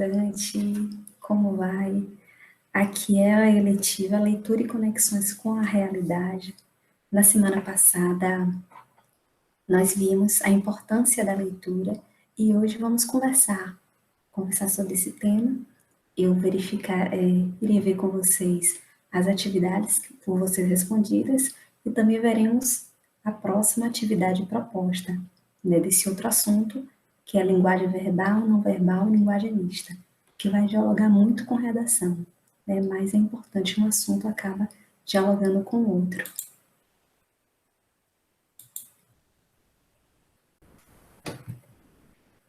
estudante, como vai? Aqui é a eletiva Leitura e Conexões com a Realidade. Na semana passada, nós vimos a importância da leitura e hoje vamos conversar sobre esse tema. Eu irei ver com vocês as atividades por vocês respondidas e também veremos a próxima atividade proposta, né, desse outro assunto, que é a linguagem verbal, não verbal e linguagem mista, que vai dialogar muito com redação, né, mas é importante, um assunto acaba dialogando com o outro.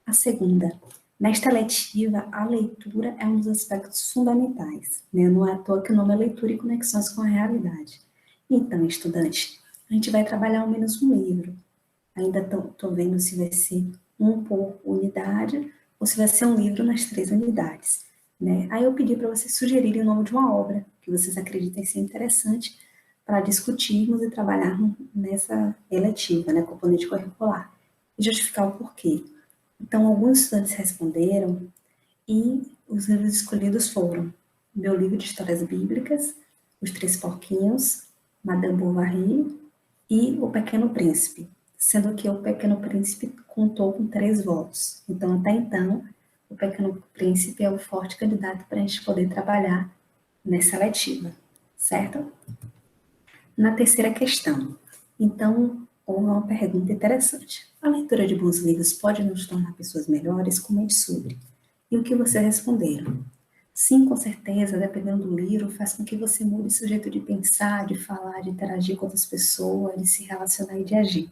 A segunda, nesta letiva, a leitura é um dos aspectos fundamentais, né? Não é à toa que o nome é Leitura e Conexões com a Realidade. Então, estudante, a gente vai trabalhar ao menos um livro. Ainda estou vendo se vai ser um por unidade ou se vai ser um livro nas 3 unidades, né? Aí eu pedi para vocês sugerirem o nome de uma obra que vocês acreditem ser interessante para discutirmos e trabalharmos nessa eletiva, né, componente curricular, e justificar o porquê. Então, alguns estudantes responderam e os livros escolhidos foram Meu Livro de Histórias Bíblicas, Os Três Porquinhos, Madame Bovary e O Pequeno Príncipe, sendo que O Pequeno Príncipe contou com 3 votos. Então, até então, O Pequeno Príncipe é o forte candidato para a gente poder trabalhar nessa letiva, certo? Na terceira questão, então, houve uma pergunta interessante. A leitura de bons livros pode nos tornar pessoas melhores? Comente sobre. E o que vocês responderam? Sim, com certeza, dependendo do livro, faz com que você mude seu jeito de pensar, de falar, de interagir com outras pessoas, de se relacionar e de agir.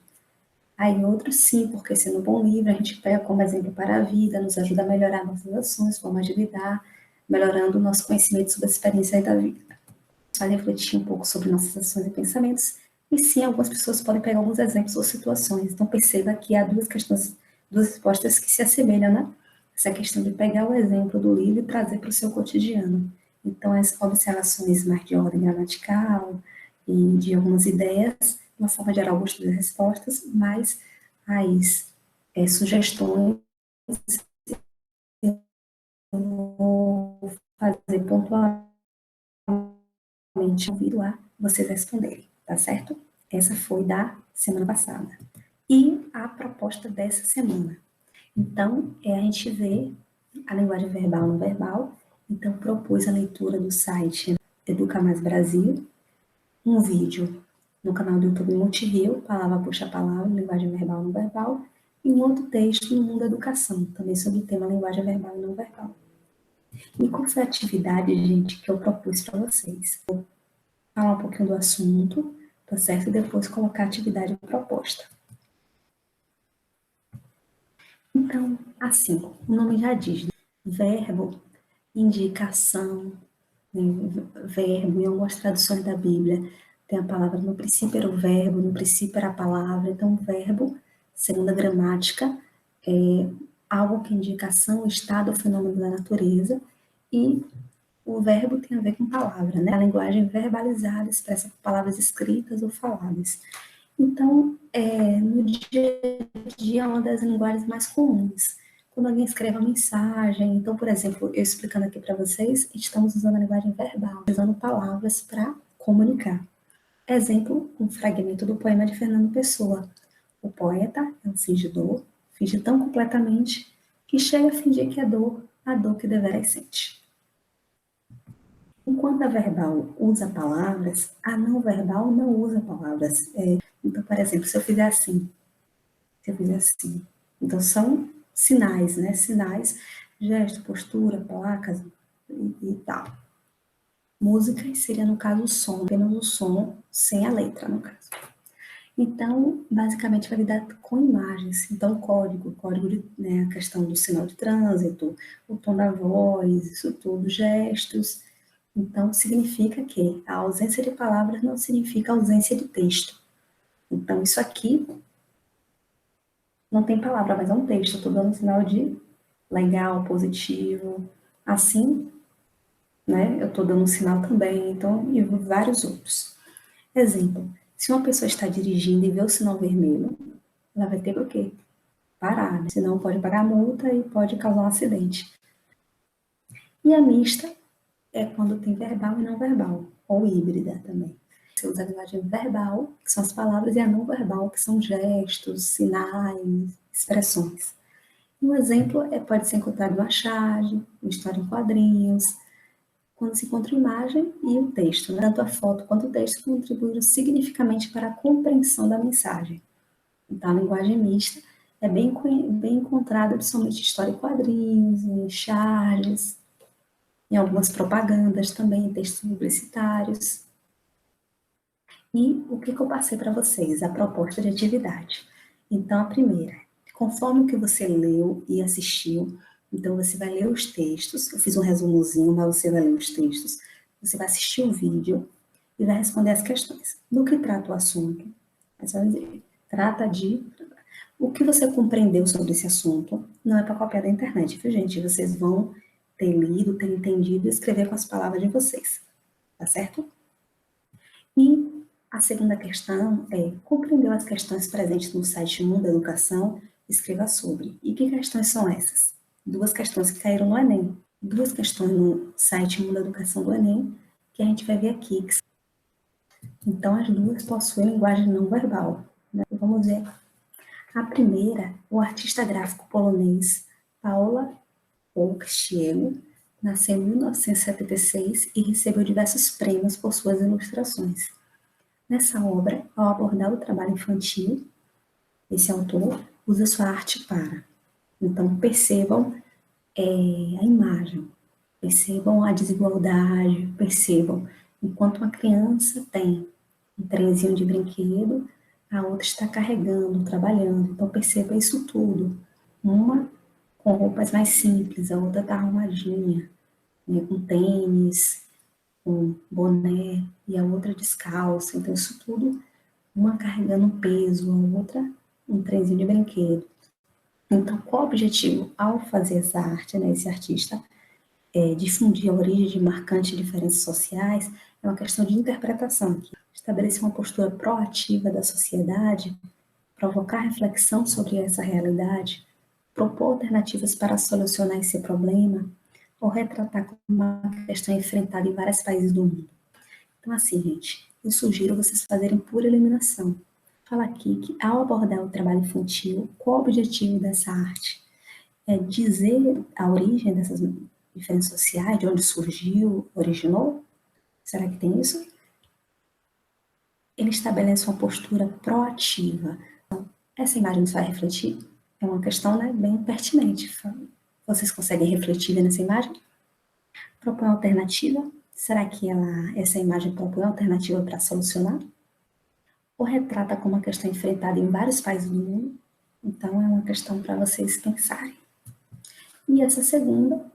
Aí outros sim, porque sendo um bom livro, a gente pega como exemplo para a vida, nos ajuda a melhorar nossas ações, forma de lidar, melhorando o nosso conhecimento sobre a experiência da vida. A refletir um pouco sobre nossas ações e pensamentos, e sim, algumas pessoas podem pegar alguns exemplos ou situações. Então, perceba que há duas respostas que se assemelham, né? Essa questão de pegar o exemplo do livro e trazer para o seu cotidiano. Então, as observações mais de ordem gramatical e de algumas ideias, de uma forma geral, eu gostei das respostas, mas as sugestões eu vou fazer pontualmente, convido a vocês responderem, tá certo? Essa foi da semana passada. E a proposta dessa semana. Então, a gente vê a linguagem verbal e não verbal. Então, propus a leitura do site Educa Mais Brasil, um vídeo no canal do YouTube Multirio, Palavra Puxa Palavra, linguagem verbal e não verbal, e um outro texto no Mundo da Educação, também sobre o tema linguagem verbal e não verbal. E qual foi a atividade, gente, que eu propus para vocês? Vou falar um pouquinho do assunto, tá certo? E depois colocar a atividade proposta. Então, assim, o nome já diz, né? Verbo, indicação, né? Verbo, em algumas traduções da Bíblia, tem a palavra, no princípio era o verbo, no princípio era a palavra. Então, verbo, segundo a gramática, é algo que indica ação, estado ou fenômeno da natureza, e o verbo tem a ver com palavra, né? A linguagem verbalizada expressa palavras escritas ou faladas. Então, no dia a dia é uma das linguagens mais comuns. Quando alguém escreve uma mensagem, então, por exemplo, eu explicando aqui para vocês, estamos usando a linguagem verbal, usando palavras para comunicar. Exemplo, um fragmento do poema de Fernando Pessoa. O poeta é um fingidor, finge tão completamente que chega a fingir que é dor, a dor que deveras sente. Enquanto a verbal usa palavras, a não verbal não usa palavras. Então, por exemplo, se eu fizer assim, então são sinais, né? Sinais, gesto, postura, placas e tal. Música seria, no caso, o som, apenas o som, sem a letra, no caso. Então, basicamente, vai lidar com imagens. Então, código né, a questão do sinal de trânsito, o tom da voz, isso tudo, gestos. Então, significa que a ausência de palavras não significa ausência de texto. Então, isso aqui não tem palavra, mas é um texto. Eu estou dando um sinal de legal, positivo. Assim, né, eu estou dando um sinal também, então, e vários outros. Exemplo, se uma pessoa está dirigindo e vê o sinal vermelho, ela vai ter o quê? Parar, né? Senão pode pagar multa e pode causar um acidente. E a mista é quando tem verbal e não verbal, ou híbrida também. Você usa a linguagem verbal, que são as palavras, e a não verbal, que são gestos, sinais, expressões. Um exemplo pode ser encontrado uma charge, uma história em quadrinhos, quando se encontra a imagem e o texto. Tanto a foto quanto o texto contribuíram significativamente para a compreensão da mensagem. Então, a linguagem mista é bem encontrada, principalmente em história em quadrinhos, em charges, em algumas propagandas também, em textos publicitários. E o que eu passei para vocês? A proposta de atividade. Então, a primeira, conforme o que você leu e assistiu, então você vai ler os textos, eu fiz um resumozinho, mas você vai ler os textos, você vai assistir o vídeo e vai responder as questões. Do que trata o assunto? Você vai dizer, trata de... O que você compreendeu sobre esse assunto não é para copiar da internet, viu, gente? Vocês vão ter lido, ter entendido e escrever com as palavras de vocês, tá certo? E a segunda questão é, compreendeu as questões presentes no site Mundo Educação? Escreva sobre. E que questões são essas? Duas questões que caíram no Enem. Duas questões no site Mundo Educação do Enem, que a gente vai ver aqui. Então, as duas possuem linguagem não verbal, né? Vamos ver. A primeira, o artista gráfico polonês Paula Polkszczego nasceu em 1976 e recebeu diversos prêmios por suas ilustrações. Nessa obra, ao abordar o trabalho infantil, esse autor usa sua arte para. Então, percebam a imagem, percebam a desigualdade, percebam, enquanto uma criança tem um trenzinho de brinquedo, a outra está carregando, trabalhando. Então, perceba isso tudo. Uma com roupas mais simples, a outra está arrumadinha, né, com tênis, com boné, e a outra descalça. Então, isso tudo, uma carregando um peso, a outra um trenzinho de brinquedo. Então, qual o objetivo ao fazer essa arte, né, esse artista? Difundir a origem de marcantes diferenças sociais, é uma questão de interpretação, que estabelecer uma postura proativa da sociedade, provocar reflexão sobre essa realidade, propor alternativas para solucionar esse problema, ou retratar como uma questão enfrentada em vários países do mundo. Então, assim, gente, eu sugiro vocês fazerem por eliminação. Fala aqui que, ao abordar o trabalho infantil, qual o objetivo dessa arte? É dizer a origem dessas diferenças sociais, de onde surgiu, originou? Será que tem isso? Ele estabelece uma postura proativa. Essa imagem nos vai refletir? É uma questão, né, bem pertinente. Vocês conseguem refletir nessa imagem? Propõe alternativa? Será que essa imagem propõe alternativa para solucionar? Ou retrata como uma questão enfrentada em vários países do mundo? Então, é uma questão para vocês pensarem. E essa segunda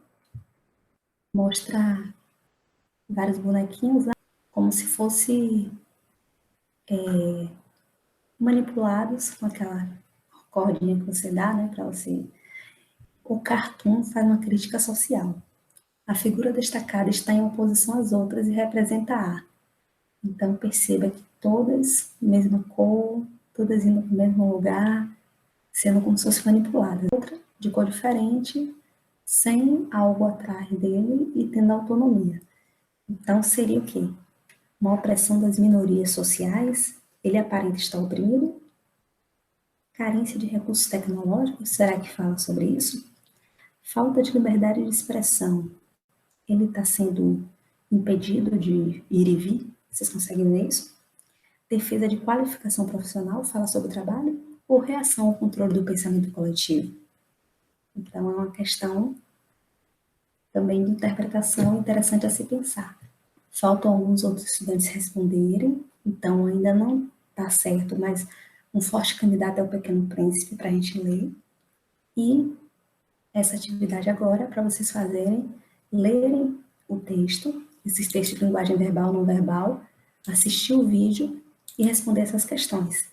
mostra vários bonequinhos lá, como se fosse manipulados com aquela cordinha que você dá, né, para você. O cartoon faz uma crítica social. A figura destacada está em oposição às outras e representa a. Então perceba que todas, mesma cor, todas indo para o mesmo lugar, sendo como se fossem manipuladas. Outra de cor diferente, sem algo atrás dele e tendo autonomia. Então seria o quê? Uma opressão das minorias sociais? Ele aparenta estar oprimido? Carência de recursos tecnológicos? Será que fala sobre isso? Falta de liberdade de expressão. Ele está sendo impedido de ir e vir? Vocês conseguem ver isso? Defesa de qualificação profissional? Fala sobre o trabalho? Ou reação ao controle do pensamento coletivo? Então, é uma questão também de interpretação interessante a se pensar. Faltam alguns outros estudantes responderem, então ainda não está certo, mas um forte candidato é o Pequeno Príncipe para a gente ler. E essa atividade agora, para vocês fazerem, lerem o texto, esses textos de linguagem verbal, não verbal, assistir o vídeo e responder essas questões.